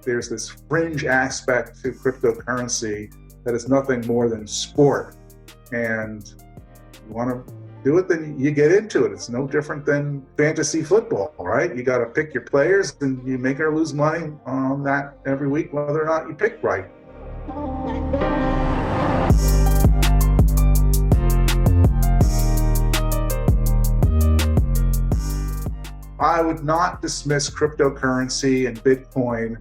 there's this fringe aspect to cryptocurrency that is nothing more than sport. And you want to do it, then you get into it. It's no different than fantasy football, right? You got to pick your players and you make or lose money on that every week, whether or not you pick right. I would not dismiss cryptocurrency and Bitcoin,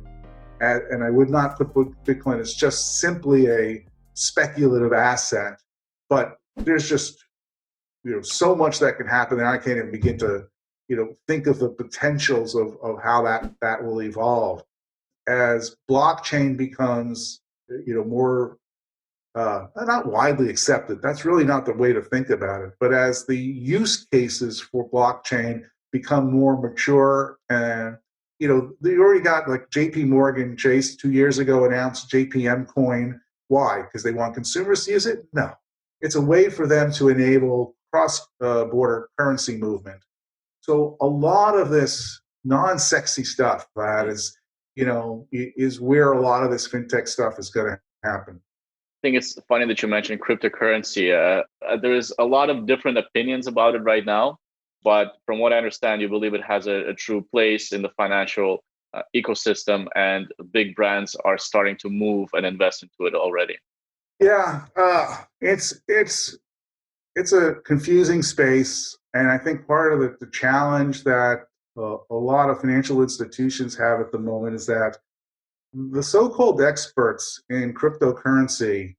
and I would not put Bitcoin as just simply a speculative asset. But there's just so much that can happen, and I can't even begin to think of the potentials of how that will evolve as blockchain becomes more not widely accepted. That's really not the way to think about it. But as the use cases for blockchain become more mature, and they already got, like, JP Morgan Chase 2 years ago announced JPM coin. Why? Because they want consumers to use it? No. It's a way for them to enable cross-border currency movement. So a lot of this non-sexy stuff that is where a lot of this fintech stuff is going to happen. I think it's funny that you mentioned cryptocurrency. There's a lot of different opinions about it right now, but from what I understand, you believe it has a true place in the financial ecosystem, and big brands are starting to move and invest into it already. Yeah, it's a confusing space, and I think part of the challenge that a lot of financial institutions have at the moment is that the so-called experts in cryptocurrency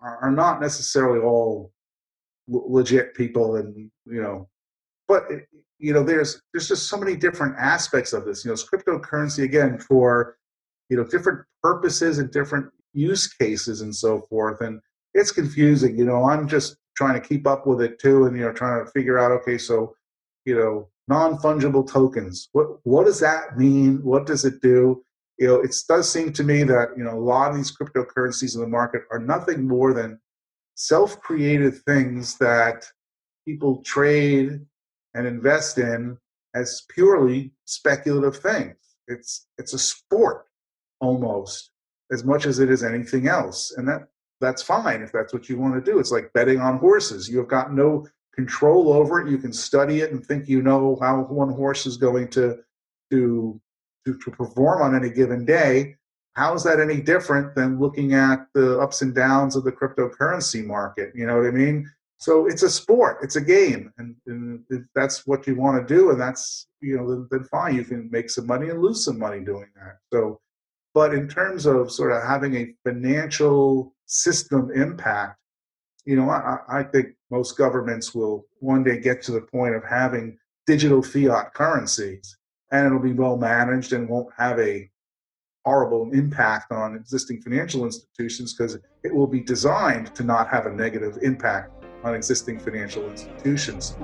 are not necessarily all legit people, and but there's just so many different aspects of this. It's cryptocurrency, again, for different purposes and different use cases and so forth, and it's confusing. I'm just trying to keep up with it too, and trying to figure out, okay, so non-fungible tokens, what does that mean? What does it do? It does seem to me that a lot of these cryptocurrencies in the market are nothing more than self-created things that people trade and invest in as purely speculative things. It's a sport almost, as much as it is anything else, and that's fine if that's what you want to do. It's like betting on horses. You have got no control over it. You can study it and think how one horse is going to perform on any given day. How is that any different than looking at the ups and downs of the cryptocurrency market? You know what I mean? So it's a sport, it's a game, and if that's what you want to do, and that's then fine. You can make some money and lose some money doing that. So, but in terms of sort of having a financial system impact, I think most governments will one day get to the point of having digital fiat currencies, and it'll be well managed and won't have a horrible impact on existing financial institutions, because it will be designed to not have a negative impact on existing financial institutions.